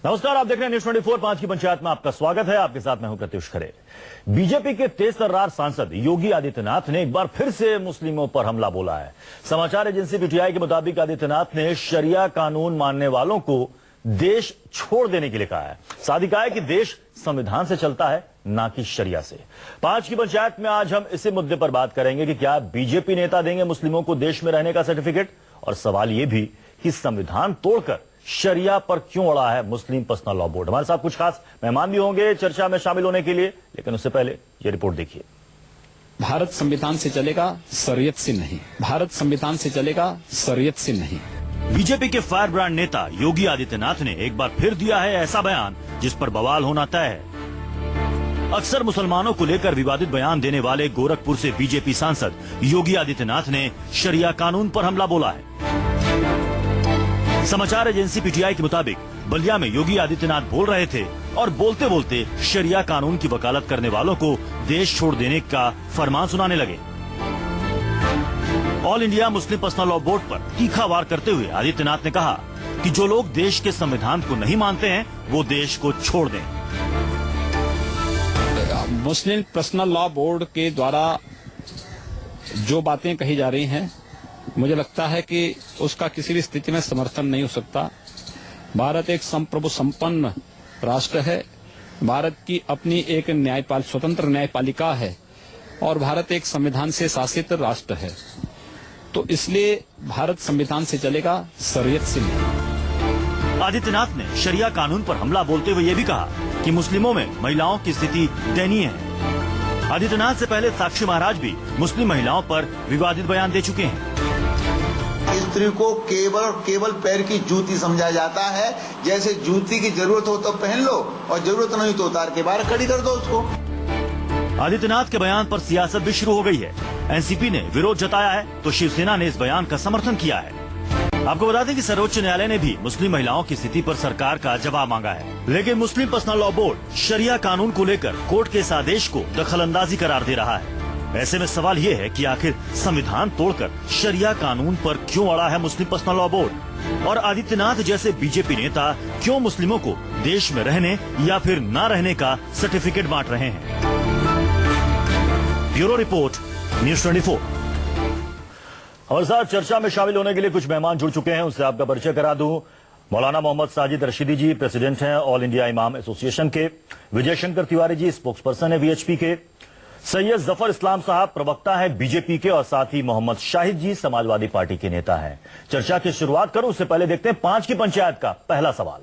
नमस्कार, आप देख रहे हैं न्यूज 24 5 की पंचायत में आपका स्वागत है। आपके साथ मैं हूं प्रत्युष खरे। बीजेपी के तेज तर्रार सांसद योगी आदित्यनाथ ने एक बार फिर से मुस्लिमों पर हमला बोला है। समाचार एजेंसी पीटीआई के मुताबिक आदित्यनाथ ने शरिया कानून मानने वालों को देश छोड़ देने के लिए कहा है। साथ ही कहा है कि देश संविधान से चलता है, ना कि शरिया से। 5 की पंचायत में आज हम इसी मुद्दे पर बात करेंगे कि क्या बीजेपी नेता देंगे मुस्लिमों को देश में रहने का सर्टिफिकेट, और सवाल यह भी कि संविधान तोड़कर शरिया पर क्यों अड़ा है मुस्लिम पर्सनल लॉ बोर्ड। हमारे साथ कुछ खास मेहमान भी होंगे चर्चा में शामिल होने के लिए, लेकिन उससे पहले ये रिपोर्ट देखिए। भारत संविधान से चलेगा, शरीयत से नहीं। भारत संविधान से चलेगा, शरीयत से नहीं। बीजेपी के फायर ब्रांड नेता योगी आदित्यनाथ ने एक बार फिर दिया है ऐसा बयान जिस पर बवाल होना तय है। अक्सर मुसलमानों को लेकर विवादित बयान देने वाले गोरखपुर से बीजेपी सांसद योगी आदित्यनाथ ने शरिया कानून पर हमला बोला है। समाचार एजेंसी पीटीआई के मुताबिक बलिया में योगी आदित्यनाथ बोल रहे थे और बोलते बोलते शरिया कानून की वकालत करने वालों को देश छोड़ देने का फरमान सुनाने लगे। All India Muslim personal law board पर तीखा वार करते हुए आदित्यनाथ ने कहा कि जो लोग देश के संविधान को नहीं मानते हैं वो देश को छोड़ दें। मुस्लिम पर्सनल लॉ बोर्ड के द्वारा जो बातें कही जा रही हैं, मुझे लगता है कि उसका किसी भी स्थिति में समर्थन नहीं हो सकता। भारत एक संप्रभु संपन्न राष्ट्र है। भारत की अपनी एक स्वतंत्र न्यायपालिका है और भारत एक संविधान से शासित राष्ट्र है। तो इसलिए भारत संविधान से चलेगा, शरीयत से नहीं। आदित्यनाथ ने शरिया कानून पर हमला बोलते हुए ये भी कहा कि मुस्लिमों में महिलाओं की स्थिति दयनीय है। आदित्यनाथ से पहले साक्षी महाराज भी मुस्लिम महिलाओं पर विवादित बयान दे चुके हैं। स्त्री को केवल और केवल पैर की जूती समझा जाता है। जैसे जूती की जरूरत हो तो पहन लो और जरूरत नहीं तो उतार के बाहर खड़ी कर दो उसको। आदित्यनाथ के बयान पर सियासत भी शुरू हो गई है। एनसीपी ने विरोध जताया है तो शिवसेना ने इस बयान का समर्थन किया है। आपको बता दें कि सर्वोच्च न्यायालय ने भी मुस्लिम महिलाओं की स्थिति पर सरकार का जवाब मांगा है, लेकिन मुस्लिम पर्सनल लॉ बोर्ड शरिया कानून को लेकर कोर्ट के इस आदेश को दखलंदाजी करार दे रहा है। ऐसे में सवाल ये है कि आखिर संविधान तोड़कर शरिया कानून पर क्यों अड़ा है मुस्लिम पर्सनल लॉ बोर्ड, और आदित्यनाथ जैसे बीजेपी नेता क्यों मुस्लिमों को देश में रहने या फिर न रहने का सर्टिफिकेट बांट रहे हैं। Bureau report, news 24। और साथ चर्चा में शामिल होने के लिए कुछ मेहमान जुड़ चुके हैं, उनसे आपका परिचय करा दूं। मौलाना मोहम्मद साजिद रशीदी जी प्रेसिडेंट हैं ऑल इंडिया इमाम एसोसिएशन के। विजय शंकर तिवारी जी स्पोक्स पर्सन है वीएचपी के। सैयद जफर इस्लाम साहब प्रवक्ता है बीजेपी के, और साथ ही मोहम्मद शाहिद जी समाजवादी पार्टी के नेता हैं। चर्चा की शुरुआत करूं उससे पहले देखते हैं 5 की पंचायत का पहला सवाल।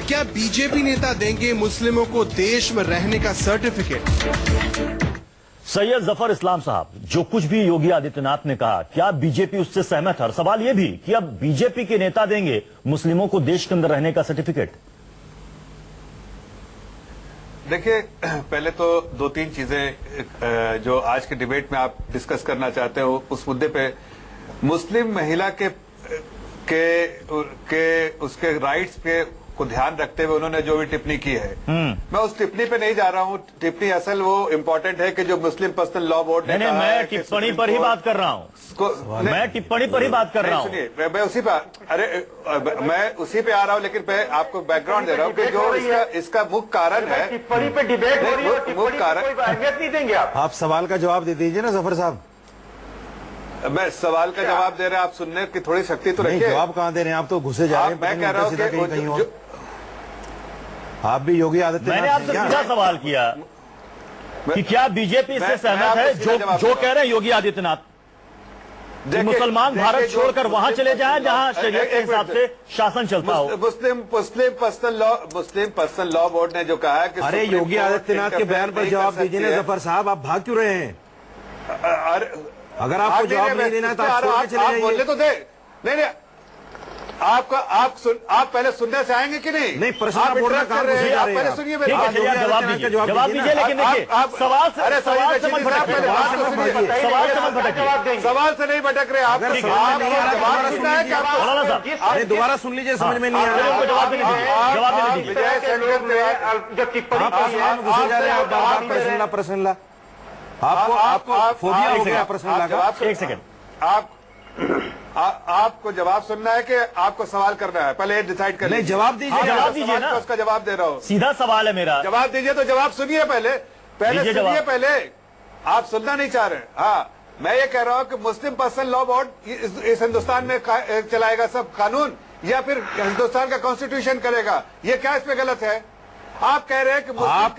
क्या बीजेपी नेता देंगे मुस्लिमों को देश में रहने का सर्टिफिकेट? सैयद जफर इस्लाम साहब, जो कुछ भी योगी आदित्यनाथ ने कहा, क्या बीजेपी उससे सहमत है? और सवाल यह भी कि अब बीजेपी के नेता देंगे मुस्लिमों को देश के अंदर रहने का सर्टिफिकेट। देखिए, पहले तो 2-3 चीजें जो आज के डिबेट में आप डिस्कस करना चाहते हो उस मुद्दे पे, मुस्लिम महिला के उसके राइट्स पे को ध्यान रखते हुए उन्होंने जो भी टिप्पणी की है, मैं उस टिप्पणी पे नहीं जा रहा हूँ। टिप्पणी असल वो इम्पोर्टेंट है कि जो मुस्लिम पर्सनल लॉ बोर्ड ने, मैं टिप्पणी पर ही बात कर रहा हूँ। मैं टिप्पणी पर ही बात कर रहा हूँ। सुनिए, मैं उसी पे मैं उसी पे आ रहा हूँ, लेकिन मैं आपको बैकग्राउंड दे रहा हूँ कि जो इसका मुख्य कारण है। टिप्पणी पे डिबेट हो रही है, मुख्य कारण अहमियत नहीं देंगे आप सवाल का जवाब दे दीजिए ना जफर साहब। मैं सवाल का जवाब दे रहे हैं, आप सुनने की थोड़ी शक्ति तो रखिए। जवाब कहाँ दे रहे हैं आप? तो घुसे जा रहे हैं। मैं कह रहा हूँ कि आप भी योगी आदित्यनाथ, मैंने आपसे सीधा सवाल किया कि क्या बीजेपी इससे सहमत है जो कह रहे हैं योगी आदित्यनाथ, मुसलमान भारत छोड़कर वहां चले जाएं जहां शरीयत के हिसाब से शासन चलता हो। मुस्लिम पर्सनल लॉ बोर्ड ने जो कहा है कि अरे योगी आदित्यनाथ के बयान पर जवाब दीजिए ना जफर साहब, आप भाग क्यों रहे हैं? अगर आपको जवाब नहीं देना तो आप बोलने तो दे। नहीं, आप पहले सुनने से आएंगे कि नहीं? नहीं, प्रश्न आप पहले सुनिए मेरे जवाब दीजिए, लेकिन देखिए सवाल से सवाल से नहीं भटक रहे आप। दोबारा सुन लीजिए, समझ में नहीं आ रहा। एक सेकंड, आपको जवाब सुनना है कि आपको सवाल करना है? पहले डिसाइड कर नहीं, लीजिए। जवाब दीजिए। हाँ, जवाब तो दीजिए सवाल ना। का उसका जवाब दे रहा हूँ। सीधा सवाल है मेरा। जवाब दीजिए तो जवाब सुनिए पहले दीजिए सुनिए जवाब। पहले। आप सुनना नहीं चाह रहे। हाँ, मैं ये कह रहा हूँ कि मुस्लिम पर्सनल लॉ बोर्ड इस हिंदुस्तान में चलाएगा सब कानून, या फिर हिंदुस्तान का कॉन्स्टिट्यूशन करेगा? ये क्या इसमें गलत है? आप कह रहे हैं कि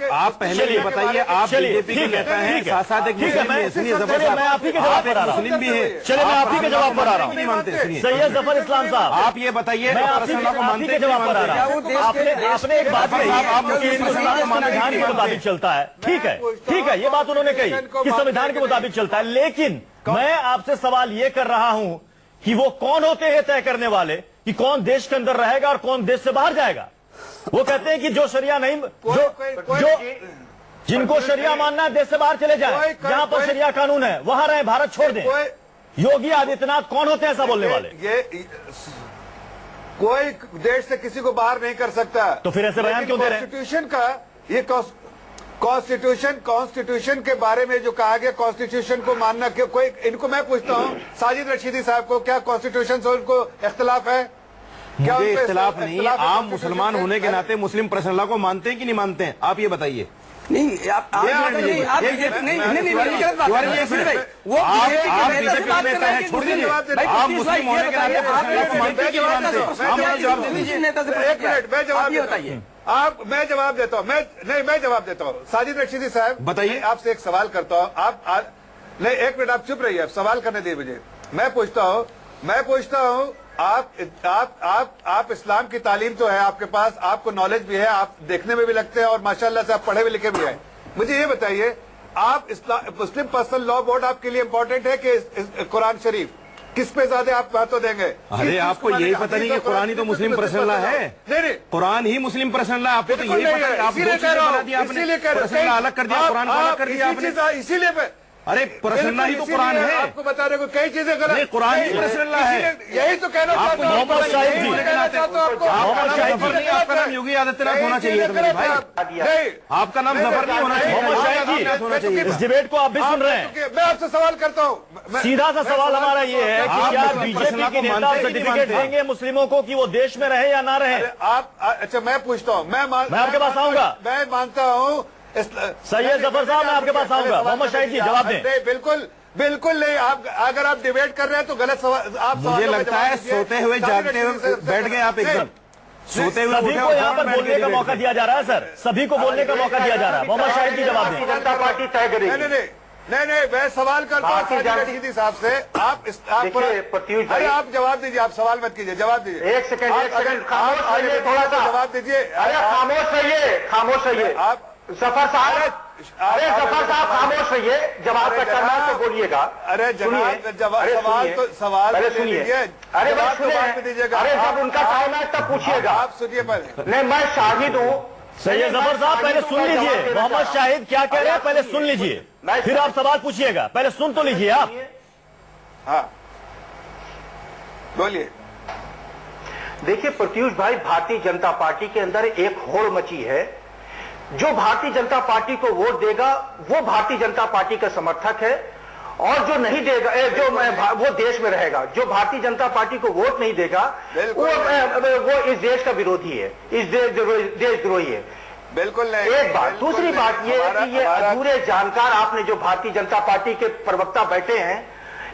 आप पहले ये बताइए, आप बीजेपी के नेता हैं, साथ साथ एक मुस्लिम भी हैं। सुनिए जफर साहब, मैं आप ही के जवाब पर आ रहा हूँ। मुस्लिम भी है। चलिए मैं आप ही के जवाब पर आ रहा हूँ। नहीं मानते, सुनिए सैयद जफर इस्लाम साहब, आप ये बताइए, मैं आप पर्सनल लॉ को ही मानते के हैं? जवाब पर आ रहा हूँ। आपने एक बात कही आप कि मुस्लिम हिंदुस्तान को मानते संविधान के मुताबिक चलता है। ठीक है, ये बात उन्होंने कही कि संविधान के मुताबिक चलता है, लेकिन मैं आपसे सवाल ये कर रहा हूं कि वो कौन होते हैं तय करने वाले कि कौन देश के अंदर रहेगा और कौन देश से बाहर जाएगा? वो कहते हैं कि जो शरिया नहीं, जो जिनको शरिया मानना है देश से बाहर चले जाएं, जहां पर शरिया कानून है वहां रहे, भारत छोड़ दें। योगी आदित्यनाथ कौन होते हैं ऐसा बोलने वाले? ये कोई देश से किसी को बाहर नहीं कर सकता। तो फिर ऐसे बयान क्यों दे रहे हैं? कॉन्स्टिट्यूशन का ये कॉन्स्टिट्यूशन के बारे में जो कहा गया, कॉन्स्टिट्यूशन को मानना क्यों? कोई इनको मैं पूछता हूँ, साजिद रशीदी साहब को क्या कॉन्स्टिट्यूशन से उनको इख्तलाफ है? क्या मुझे उनको इख्तलाफ नहीं है। इख्तलाफ है आप कॉन्स्टिट्यूशन मुसलमान से? होने के नाते मुस्लिम पर्सनल लॉ को मानते हैं कि नहीं मानते हैं? आप ये बताइए। नहीं आप नहीं आप बीजेपी नहीं गलत बात भाई वो आप बीजेपी के नेता हैं, छोड़ दीजिए। आप मुस्लिम होने के नाते पर्सनल लॉ को मानते हैं कि नहीं मानते? आप मुझे जवाब दीजिए। एक मिनट, मैं जवाब बताइए। मैं जवाब देता हूँ। मैं जवाब देता हूँ। साजिद रशीदी साहब, बताइए। आपसे एक सवाल करता हूँ। नहीं, एक मिनट आप चुप रहिए, आप सवाल करने दीजिए मुझे। मैं पूछता हूँ आप इस्लाम की तालीम तो है आपके पास, आपको नॉलेज भी है, आप देखने में भी लगते हैं और माशाल्लाह से आप पढ़े हुए लिखे भी हैं। मुझे ये बताइए, आप मुस्लिम पर्सनल लॉ बोर्ड आपके लिए इंपॉर्टेंट है कि कुरान शरीफ? किस पे ज्यादा आप महत्व देंगे? अरे आपको यही पता नहीं कि कुरान ही तो मुस्लिम पर्सनल लॉ है? नहीं, कुरान ही मुस्लिम पर्सनल लॉ, आपको तो यही पता है। आप दो चीजें बना दी आपने, पर्सनल लॉ अलग कर दिया, कुरान को अलग कर दिया आपने। इसीलिए अरे पर्सनल लॉ ही तो कुरान है। आपको बता रहे को कई चीजें गलत। नहीं, कुरान ही पर्सनल लॉ है। यही तो कहना चाहता हूँ। मोहम्मद शाहिद जी, आपका नाम योगी आदित्यनाथ होना चाहिए था मेरे भाई। नहीं, आपका नाम जफर नहीं होना चाहिए, मोहम्मद शाहिद आदित्यनाथ होना जी, चाहिए। इस डिबेट को आप भी सुन रहे हैं। मैं आपसे सवाल करता हूँ। सीधा सा सवाल हमारा ये है कि आप क्या मुस्लिम बीजेपी पर्सनल के को नेता मानते हैं कि नहीं सर्टिफिकेट मानते? देंगे मुस्लिमों को कि वो देश में रहे या ना रहे? आप अच्छा, मैं पूछता हूँ। मैं आपके पास आऊंगा। मैं मानता हूँ सैयद जफर साहब, मैं आपके पास आऊंगा। मोहम्मद शाहिद जी, जवाब दें। नहीं, बिल्कुल नहीं। आप अगर आप डिबेट कर रहे हैं तो गलत सवाल। आप मुझे लगता है सोते हुए जागते हुए बैठ गए आप एकदम। सोते हुए सभी उठे को और यहाँ पर फौरन बैठ बोलने के का डिबेट मौका करें। दिया जा रहा है सर, सभी को बोलने का मौका दिया जा रहा है। मोहम्मद शाहिद जी, जवाब भारतीय दें। जनता पार्टी तय करेगी। नहीं, मैं सवाल करता हूँ भारतीय साजिद जनता- रशीदी साहब से। देखिए, प्रत्युष भाई- अरे आप जवाब दीजिए, आप सवाल मत कीजिए, जवाब दीजिए। एक सेकंड खामोश आप रहिए थोड़ा सा। जवाब दीजिए। अरे खामोश रहिए। आप जफर साहब, अरे जफर साहब खामोश रहिए। जवाब का करना है तो बोलिएगा। अरे जनाब, अरे सवाल अरे तो सुनिए। लीजिए। अरे जवाब बस तो बाद में सुनिए। दीजिएगा। अरे जब उनका टाइम है तब पूछिएगा। आप सुनिए पहले। नहीं, मैं शाहिद हूँ। सैयद जफर साहब, पहले सुन लीजिए मोहम्मद शाहिद क्या कह रहे हैं, पहले सुन लीजिए, फिर आप सवाल पूछिएगा। पहले सुन तो लीजिए आप। हाँ, बोलिए। देखिए प्रत्युष भाई, भारतीय जनता पार्टी के अंदर एक होड़ मची है। जो भारतीय जनता पार्टी को वोट देगा वो भारतीय जनता पार्टी का समर्थक है, और जो नहीं देगा वो देश में रहेगा। जो भारतीय जनता पार्टी को वोट नहीं देगा वो इस देश का विरोधी है, इस देशद्रोही है। बिल्कुल नहीं। एक बात। दूसरी बात ये है कि ये अधूरे जानकार आपने जो भारतीय जनता पार्टी के प्रवक्ता बैठे हैं,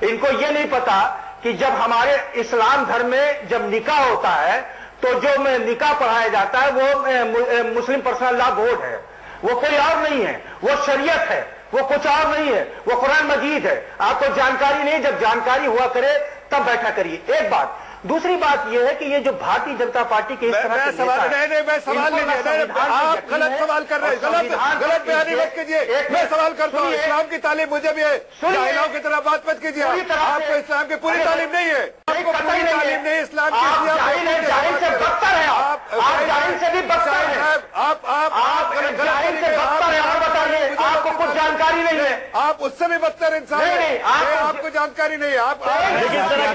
इनको ये नहीं पता कि जब हमारे इस्लाम धर्म में जब निकाह होता है तो जो निकाह पढ़ाया जाता है वो मुस्लिम पर्सनल लॉ बोर्ड है, वो कोई और नहीं है, वो शरीयत है, वो कुछ और नहीं है, वो कुरान मजीद है। आपको जानकारी नहीं, जब जानकारी हुआ करे तब बैठा करिए। एक बात। दूसरी बात यह है कि ये जो भारतीय जनता पार्टी के इस तरह के सवाल नेता हैं, नहीं, मैं सवाल इनको नहीं ना किया। संविधान पे आप यकीन गलत है सवाल कर रहे हैं। और संविधान गलत पर बयानी मत एक कीजिए। मैं मिनट, सवाल करता हूँ, सुनिए। इस्लाम की तालीम मुझे भी है। सुनिए। जाहिलों की तरह बात मत कीजिए। पूरी तरह से- आपको इस्लाम की पूरी अरे, तालीम नहीं है। नहीं, आपको कतई पूरी नहीं तालीम नहीं है। इस्लाम की, आप इसलिए जाहिल हैं, जाहिल से बदतर हैं आप जाहिल से भी बदतर हैं। आप जाहिल से बदतर हैं, और बताइए आपको कुछ जानकारी नहीं है। आप उससे भी बदतर इंसान नहीं, हैं। नहीं, आपको जानकारी नहीं है। आप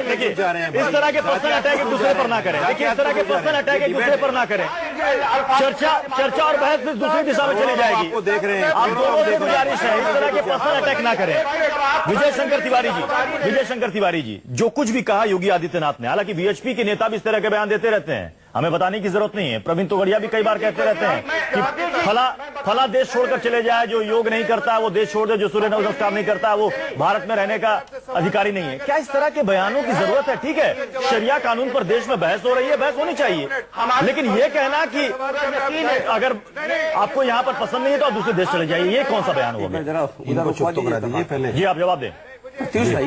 देखिए इस तरह के पर्सनल अटैक एक दूसरे पर ना करें। देखिए इस तरह के पर्सनल अटैक एक दूसरे पर ना करें। चर्चा और बहस फिर दूसरी दिशा में चली जाएगी। आपको देख रहे हैं, आप दोनों से गुजारिश है, इस तरह के पर्सनल अटैक ना करें। विजय शंकर तिवारी जी जो कुछ भी कहा योगी आदित्यनाथ ने, हालांकि बीएचपी के नेता भी इस तरह के बयान देते रहते हैं, हमें बताने की जरूरत नहीं है। प्रवीण तोगड़िया भी कई बार कहते रहते हैं कि फला देश छोड़कर चले जाए, जो योग नहीं करता वो देश छोड़ दे, जो सूर्य नमस्कार नहीं करता वो भारत में रहने का अधिकारी नहीं है। क्या इस तरह के बयानों की जरूरत है? ठीक है, शरिया कानून पर देश में बहस हो रही है, बहस होनी चाहिए, लेकिन ये कहना कि अगर आपको यहाँ पर पसंद नहीं है तो आप दूसरे देश चले जाइए, ये कौन सा बयान हुआ? जरा उधर चुप तो करा दीजिए पहले। जी आप जवाब दें। पीयूष भाई,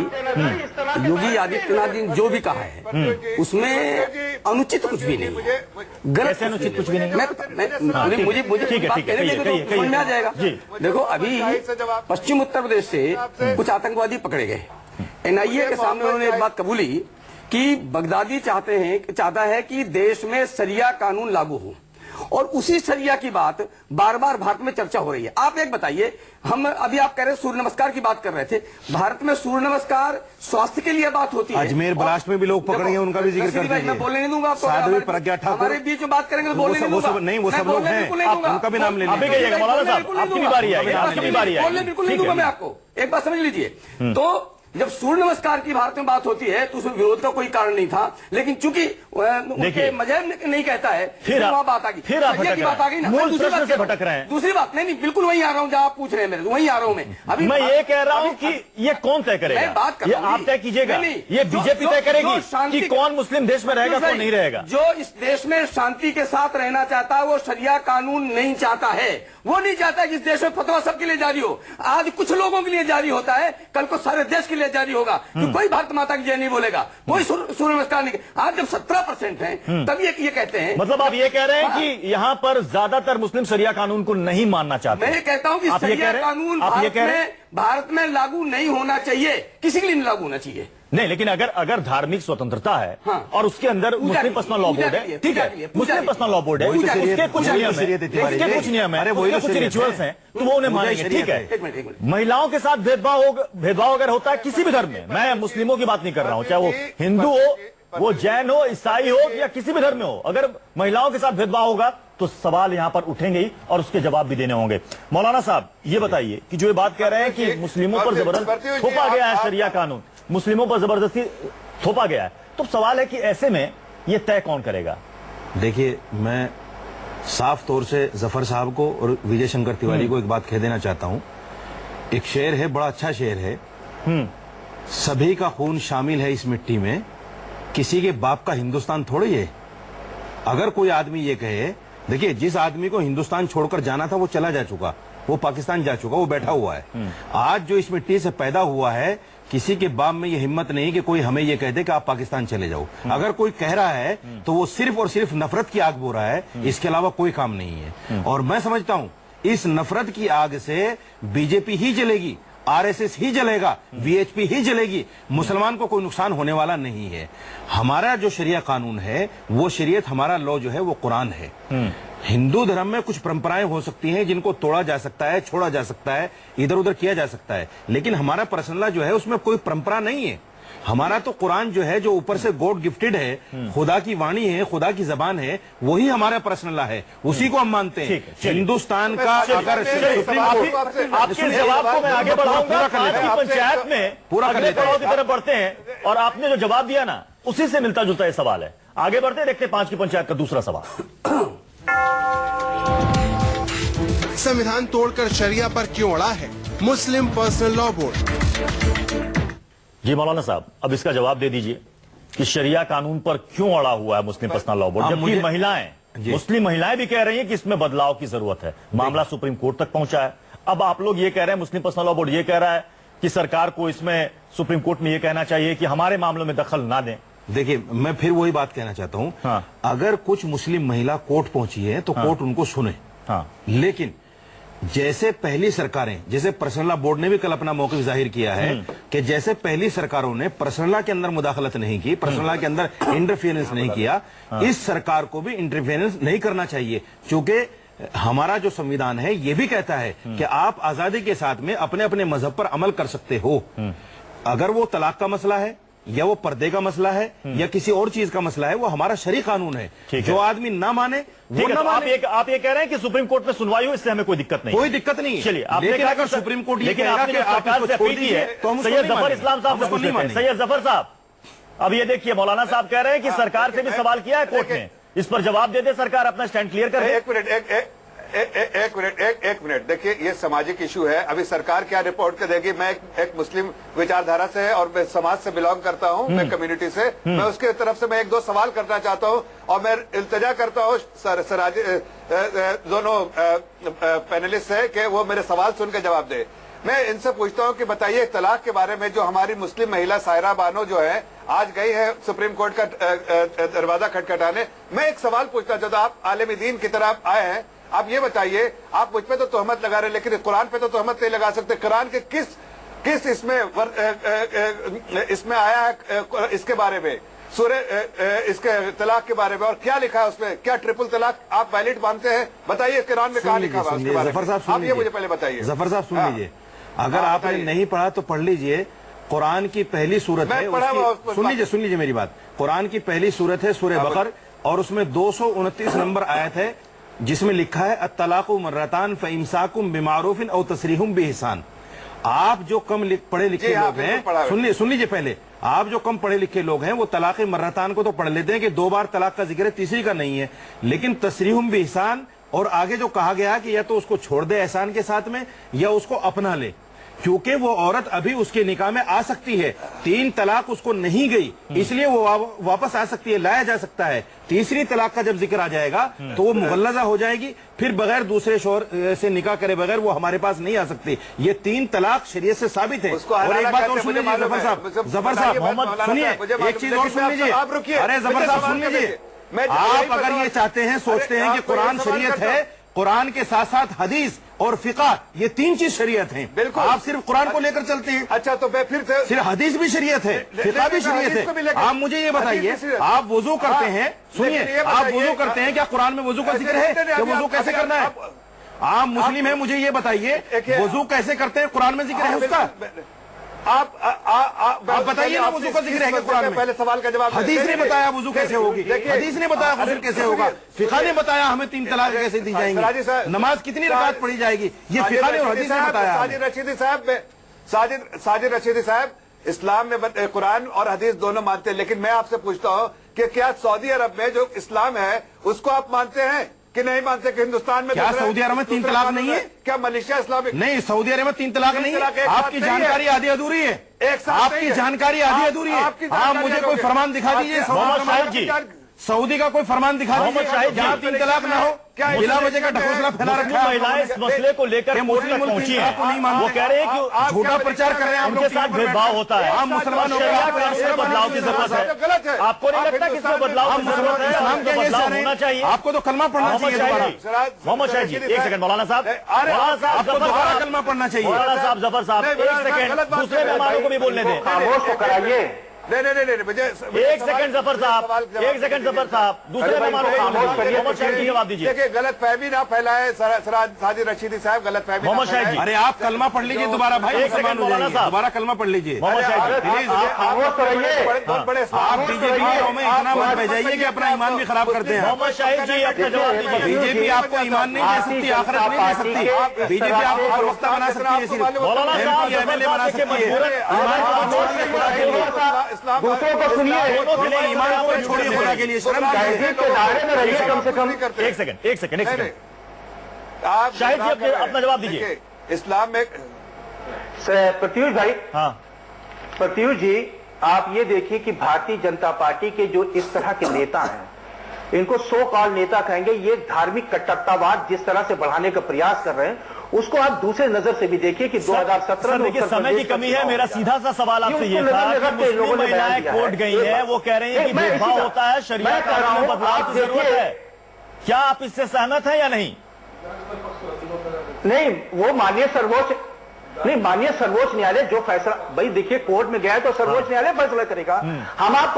योगी आदित्यनाथ जी ने जो भी कहा है उसमें अनुचित कुछ भी नहीं है, गलत कैसे अनुचित कुछ भी नहीं है? मुझे ठीक है, बात ठीक है, कहने देंगे कहिए, तो समझ में आ जाएगा। जी। देखो अभी पश्चिम उत्तर प्रदेश से कुछ आतंकवादी पकड़े गए, एनआईए के सामने उन्होंने एक बात कबूली कि बगदादी चाहता है कि देश में शरिया कानून लागू हो, और उसी शरिया की बात बार बार भारत में चर्चा हो रही है। आप एक बताइए, हम अभी आप कह रहे हैं सूर्य नमस्कार की बात कर रहे थे, भारत में सूर्य नमस्कार स्वास्थ्य के लिए बात होती है। अजमेर ब्लास्ट में भी लोग पकड़े हैं, उनका भी जिक्र कर दीजिए। मैं बोलने नहीं दूंगा आपको। साध्वी प्रज्ञा ठाकुर हमारे बीच में बात करेंगे तो बोलने नहीं दूंगा। नहीं, वो सब लोग हैं, आप उनका भी नाम ले अभी कहिएगा मौलाना साहब, आपकी भी बारी आएगी, आपकी भी बारी आएगी। बोलने बिल्कुल नहीं दूंगा मैं आपको। एक बात समझ लीजिए, तो जब सूर्य नमस्कार की भारत में बात होती है तो उसमें विरोध का कोई कारण नहीं था, लेकिन चूंकि उनके मजहब नहीं कहता है, फिर वहां बात आ गई, फिर आप की बात आ गई ना। मूल प्रश्न से भटक रहे हैं। दूसरी बात नहीं, बिल्कुल वहीं आ रहा हूँ जहाँ आप पूछ रहे हैं, मेरे वहीं आ रहा हूँ मैं। अभी मैं ये कह रहा हूँ कि ये कौन तय करेगा? मैं बात कर ये रहा हूँ आप तय कीजिएगा, नहीं, ये बीजेपी तय करेगी कि कौन मुस्लिम देश में रहेगा, कौन नहीं रहेगा। जो इस देश में शांति के साथ रहना चाहता है वो शरिया कानून नहीं चाहता है, वो नहीं चाहता कि इस देश में फतवा सबके लिए जारी हो। आज कुछ लोगों के लिए जारी होता है, कल को सारे देश के लिए जारी होगा, तो कोई भारत माता की जय नहीं बोलेगा, कोई सूर्य नमस्कार नहीं। आज जब 17% है तब ये कहते हैं, मतलब आप ये कह रहे हैं कि यहाँ पर ज्यादातर मुस्लिम शरिया कानून को नहीं मानना चाहते। मैं ये कहता हूँ कि शरिया कानून भारत में लागू नहीं होना चाहिए, किसी के लिए नहीं लागू होना चाहिए। नहीं, लेकिन अगर धार्मिक स्वतंत्रता है और उसके अंदर मुस्लिम पर्सनल लॉ बोर्ड है, ठीक है, मुस्लिम पर्सनल लॉ बोर्ड है, उसके कुछ नियम है, कुछ रिचुअल्स हैं, तो वो उन्हें मानेंगे, ठीक है। महिलाओं के साथ भेदभाव अगर होता है किसी भी धर्म में, मैं मुस्लिमों की बात नहीं कर रहा हूं, चाहे वो हिंदू हो, वो जैन हो, ईसाई हो या किसी भी धर्म में हो, अगर महिलाओं के साथ भेदभाव होगा तो सवाल यहां पर उठेंगे ही और उसके जवाब भी देने होंगे। मौलाना साहब ये बताइए कि जो ये बात कह रहे हैं कि मुस्लिमों पर जबरदस्ती थोपा गया है शरिया कानून, मुस्लिमों पर जबरदस्ती थोपा गया है, तो सवाल है कि ऐसे में ये तय कौन करेगा? देखिए, मैं साफ तौर से जफर साहब को और विजय शंकर तिवारी को एक बात कह देना चाहता हूं। एक शेर है, बड़ा अच्छा शेर है, सभी का खून शामिल है इस मिट्टी में, किसी के बाप का हिंदुस्तान थोड़ी है। अगर कोई आदमी ये कहे, देखिए जिस आदमी को हिंदुस्तान छोड़कर जाना था वो चला जा चुका, वो पाकिस्तान जा चुका, वो बैठा हुआ है। आज जो इस मिट्टी से पैदा हुआ है, किसी के बाप में ये हिम्मत नहीं कि कोई हमें ये कह दे कि आप पाकिस्तान चले जाओ। अगर कोई कह रहा है तो वो सिर्फ और सिर्फ नफरत की आग बो रहा है, इसके अलावा कोई काम नहीं है। और मैं समझता हूं इस नफरत की आग से बीजेपी ही जलेगी, आरएसएस ही जलेगा, वीएचपी ही जलेगी, मुसलमान को कोई नुकसान होने वाला नहीं है। हमारा जो शरिया कानून है, वो शरीयत, हमारा लॉ जो है वो कुरान है। हिंदू धर्म में कुछ परंपराएं हो सकती हैं जिनको तोड़ा जा सकता है, छोड़ा जा सकता है, इधर उधर किया जा सकता है, लेकिन हमारा पर्सनल लॉ जो है उसमें कोई परंपरा नहीं है। हमारा तो कुरान जो है, जो ऊपर से गॉड गिफ्टेड है, खुदा की वाणी है, खुदा की जबान है, वही हमारा पर्सनल लॉ है, उसी को हम मानते हैं। हिंदुस्तान का अगर सुप्रीम कोर्ट, आपके जवाब को मैं आगे बढ़ाऊंगा, आपकी पंचायत में पूरा अगले पड़ाव की तरफ बढ़ते हैं, और आपने जो जवाब दिया ना उसी से मिलता जुलता ये सवाल है। आगे बढ़ते, देखते 5 की पंचायत का दूसरा सवाल। संविधान तोड़कर शरिया पर क्यों अड़ा है मुस्लिम पर्सनल लॉ बोर्ड? जी मौलाना साहब, अब इसका जवाब दे दीजिए कि शरिया कानून पर क्यों अड़ा हुआ है मुस्लिम पर्सनल लॉ बोर्ड, जबकि महिलाएं, मुस्लिम महिलाएं भी कह रही हैं कि इसमें बदलाव की जरूरत है। मामला सुप्रीम कोर्ट तक पहुंचा है। अब आप लोग ये कह रहे हैं, मुस्लिम पर्सनल लॉ बोर्ड ये कह रहा है कि सरकार को इसमें सुप्रीम कोर्ट में ये कहना चाहिए कि हमारे मामलों में दखल ना दें। देखिए, मैं फिर वही बात कहना चाहता हूं, अगर कुछ मुस्लिम महिला कोर्ट पहुंची है तो कोर्ट उनको सुने, लेकिन जैसे पहली सरकारें, जैसे पर्सनल लॉ बोर्ड ने भी कल अपना मौक़िफ़ जाहिर किया है कि जैसे पहली सरकारों ने पर्सनल लॉ के अंदर मुदाखलत नहीं की, पर्सनल लॉ के अंदर इंटरफियरेंस नहीं किया, इस सरकार को भी इंटरफियरेंस नहीं करना चाहिए, क्योंकि हमारा जो संविधान है ये भी कहता है कि आप आजादी के साथ में अपने अपने मजहब पर अमल कर सकते हो। अगर वो तलाक का मसला है या वो पर्दे का मसला है या किसी और चीज का मसला है, वो हमारा शरई कानून है। जो आदमी ना माने वो ना माने। आप ये कह रहे हैं कि सुप्रीम कोर्ट में सुनवाई हो, इससे हमें कोई दिक्कत नहीं, कोई दिक्कत नहीं है। चलिए, लेकिन अगर सुप्रीम कोर्ट ये कहेगा कि आप सरकार से अपील की है तो हम सैयद जफर इस्लाम साहब से नहीं मानेंगे। सैयद जफर साहब, अब ये देखिए, मौलाना साहब कह रहे हैं कि सरकार से भी सवाल किया है कोर्ट ने, इस पर जवाब दे दे सरकार, अपना स्टैंड क्लियर कर दे। एक मिनट देखिए, ये सामाजिक इशू है। अभी सरकार क्या रिपोर्ट कर देगी? मैं एक मुस्लिम विचारधारा से है और मैं समाज से बिलोंग करता हूँ, मैं कम्युनिटी से, मैं उसके तरफ से मैं एक दो सवाल करना चाहता हूँ और मैं इल्तिजा करता हूँ दोनों पैनलिस्ट है कि वो मेरे सवाल सुन के जवाब दे। मैं इनसे पूछता हूँ कि बताइए, तलाक के बारे में जो हमारी मुस्लिम महिला सायरा बानो जो है आज गई है सुप्रीम कोर्ट का दरवाजा खटखटाने, मैं एक सवाल पूछना चाहता हूँ। आप आलिम दीन की तरफ आए हैं, आप ये बताइए, आप मुझ पे तो तोहमत लगा रहे हैं लेकिन कुरान पे तो तोहमत नहीं लगा सकते। कुरान के किस इसमें आया है इसके बारे में, सूरे इसके तलाक के बारे में, और क्या लिखा है उसमें? क्या ट्रिपल तलाक आप वैलिड मानते हैं? बताइए कुरान में कहाँ लिखा हुआ उसके बारे में, आप ये मुझे पहले बताइए। जफर साहब सुन लीजिए, अगर आपने नहीं पढ़ा तो पढ़ लीजिए। कुरान की पहली सूरत है, सुन लीजिए मेरी बात। कुरान की पहली सूरत है सूरह बकर, और उसमें 229 नंबर आयत है जिसमें लिखा है अत्तलाक़ु मर्रतान फ़इम्साकुम बिमारूफ़िन औ तस्रीहुम बिइहसान। आप जो कम पढ़े लिखे लोग हैं, सुन लीजिए पहले, आप जो कम पढ़े लिखे लोग हैं वो तलाक़ मर्रतान को तो पढ़ लेते हैं कि 2 बार तलाक का जिक्र है, तीसरी का नहीं है, लेकिन तस्रीहुम बिइहसान और आगे जो कहा गया कि या तो उसको छोड़ दे एहसान के साथ में या उसको अपना ले, क्योंकि वो औरत अभी उसके निकाह में आ सकती है। 3 तलाक उसको नहीं गई, इसलिए वो वापस आ सकती है, लाया जा सकता है। तीसरी तलाक का जब जिक्र आ जाएगा तो वो मुगल्लजा हो जाएगी, फिर बगैर दूसरे शौहर से निकाह करे बगैर वो हमारे पास नहीं आ सकती। ये 3 तलाक शरीयत से साबित है। और एक बात और सुन लीजिए जफर साहब, सुनिए, एक चीज और सुन लीजिए। अरे जफर साहब सुन लीजिए, आप अगर ये चाहते हैं, सोचते हैं कि कुरान शरीयत है, कुरान के साथ साथ हदीस और फिका, ये 3 चीज शरीयत हैं। बिल्कुल, आप सिर्फ कुरान को लेकर चलते हैं। अच्छा, तो मैं फिर से सिर्फ हदीस भी शरीयत है, फिका भी शरीयत है। आप मुझे ये बताइए, आप वुजू करते हैं, सुनिए, आप वुजू करते हैं, क्या कुरान में वुजू का जिक्र है कि वुजू कैसे करना है? आप मुस्लिम हैं, मुझे ये बताइए, वुजू कैसे करते हैं, कुरान में जिक्र है उसका? आप बताइए ना, वुजू का जिक्र है कुरान में? पहले सवाल का जवाब, हदीस ने बताया वुजू कैसे होगी, हदीस ने बताया गुस्ल कैसे होगा, फिका ने बताया हमें 3 तलाक कैसे दी जाएंगी, नमाज कितनी रकात पढ़ी जाएगी, ये फिका ने और हदीस ने बताया। साजिद रशीदी साहब इस्लाम में कुरान और हदीस दोनों मानते हैं, लेकिन मैं आपसे पूछता हूँ कि क्या सऊदी अरब में जो इस्लाम है उसको आप मानते हैं कि नहीं मानते? कि हिंदुस्तान में क्या सऊदी अरब में 3 तलाक नहीं है? क्या मलेशिया इस्लामिक नहीं, सऊदी अरब में 3 तलाक नहीं है। आपकी जानकारी आधी अधूरी है, आपकी जानकारी आधी अधूरी है। आप मुझे कोई फरमान दिखा दीजिए, सऊदी का कोई फरमान दिखा दीजिए जहाँ 3 तलाक ना हो। बिला वजह का ढकोसला फैला रखा है। महिलाएं इस मसले को लेकर मुस्लिम पहुंची है, वो कह रहे हैं कि झूठा प्रचार कर रहे हैं, उनके साथ भेदभाव होता है। आप मुसलमान बदलाव की जरूरत है, आपको नहीं लगता कि इसमें बदलाव की जरूरत है? इस्लाम के बदलाव होना चाहिए। आपको तो कलमा पढ़ना चाहिए। मोहम्मद शाहिद जी, एक सेकंड, मौलाना साहब, आपको दोबारा कलमा पढ़ना चाहिए। मौलाना साहब, जफर साहब, एक सेकंड, दूसरे मेहमानों को भी बोलने दें। खामोश तो कराइए। नहीं मुझे एक सेकंड जफर साहब, एक सेकंड जफर साहब, दूसरे मेहमानों को मोहम्मद शाहिद जी जवाब दीजिए। देखिए, गलत फहमी ना फैलाए साजिद रशीदी साहब, गलत फहमी। मोहम्मद शाहिद जी, अरे आप कलमा पढ़ लीजिए दोबारा भाई, एक सेकंड मौलाना साहब, दोबारा कलमा पढ़ लीजिए। मोहम्मद शाहिद जी, प्लीज आप बीजेपी में इतना मत भेजाइए कि अपना ईमान भी खराब करते हैं। मोहम्मद शाहिद जी अपना जवाब दीजिए। बीजेपी आपको ईमान नहीं दे सकती, आखिरत नहीं दे सकती। बीजेपी आपको प्रवक्ता बना सकती है, सिर्फ मौलाना साहब एमएलए बना सकती है। सुनिए, ईमान को छोड़िए, खुदा के लिए शर्म के दायरे में रहिए कम से कम। एक सेकंड शाहिद जी अपना जवाब दीजिए। इस्लाम में प्रत्युष भाई, हाँ, प्रत्युष जी, आप ये देखिए कि भारतीय जनता पार्टी के जो इस तरह के नेता हैं, इनको सो कॉल नेता कहेंगे, ये धार्मिक कट्टरतावाद जिस तरह से बढ़ाने का प्रयास कर रहे हैं, उसको आप दूसरे नजर से भी देखिए कि 2017 में देखिए समय की कमी है। मेरा सीधा सा सवाल आपसे ये था कि मुस्लिम महिलाएं कोर्ट गई हैं, वो कह रही हैं कि भेदभाव होता है, शरीयत कानून में बदलाव की जरूरत है। क्या आप इससे सहमत हैं या नहीं? नहीं, वो माननीय सर्वोच्च न्यायालय जो फैसला, भाई देखिए कोर्ट में गया है तो सर्वोच्च न्यायालय फैसला करेगा। हम आप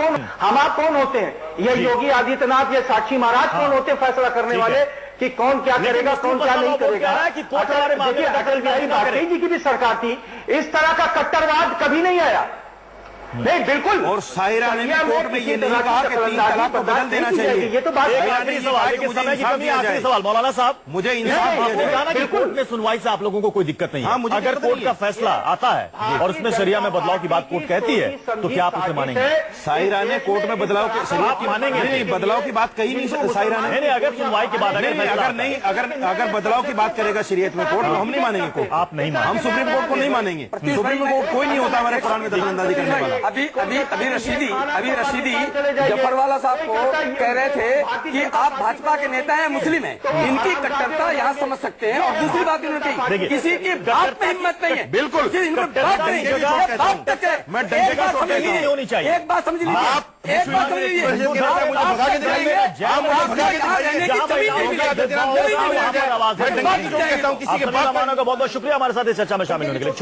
कौन होते हैं? ये योगी आदित्यनाथ, ये साक्षी महाराज कौन होते हैं फैसला करने वाले कि कौन क्या करेगा, कौन क्या नहीं करेगा? देखिए अटल बिहारी वाजपेयी जी की भी सरकार थी, इस तरह का कट्टरवाद कभी नहीं आया। नहीं, बिल्कुल। और सायरा ने भी कोर्ट में ये नहीं कहा कि 3 तलाक को बदल देना चाहिए। ये तो बात आखिरी सवाल के समय की कमी, आखिरी सवाल मौलाना साहब, मुझे इंसाफ दिया जाए। कि कोर्ट में सुनवाई से आप लोगों को कोई दिक्कत नहीं है। हाँ, मुझे अगर कोर्ट का फैसला आता है और उसमें शरिया में बदलाव की बात कोर्ट कहती है तो क्या आप उसे मानेंगे? सायरा ने कोर्ट में बदलाव की शरीयत की मानेंगे? नहीं, बदलाव की बात कही नहीं सायरा ने। नहीं, अगर सुनवाई के बाद अगर बदलाव की बात करेगा शरीयत में कोर्ट, तो हम नहीं मानेंगे कोर्ट। आप नहीं मानेंगे? हम सुप्रीम कोर्ट को नहीं मानेंगे। सुप्रीम कोर्ट कोई नहीं होता हमारे कुरान में दखलंदाजी करने वाला। अभी रशीदी जफरवाला साहब को कह रहे थे कि आप भाजपा के नेता हैं, मुस्लिम हैं, इनकी कट्टरता यहाँ समझ सकते हैं। और दूसरी बात इन्होंने कही, किसी की बात में हिम्मत नहीं है। बिल्कुल, मैं एक बात समझ लीजिए, एक बात समझ लीजिए, किसी के बहुत बहुत शुक्रिया हमारे साथ इस चर्चा में शामिल होने के लिए।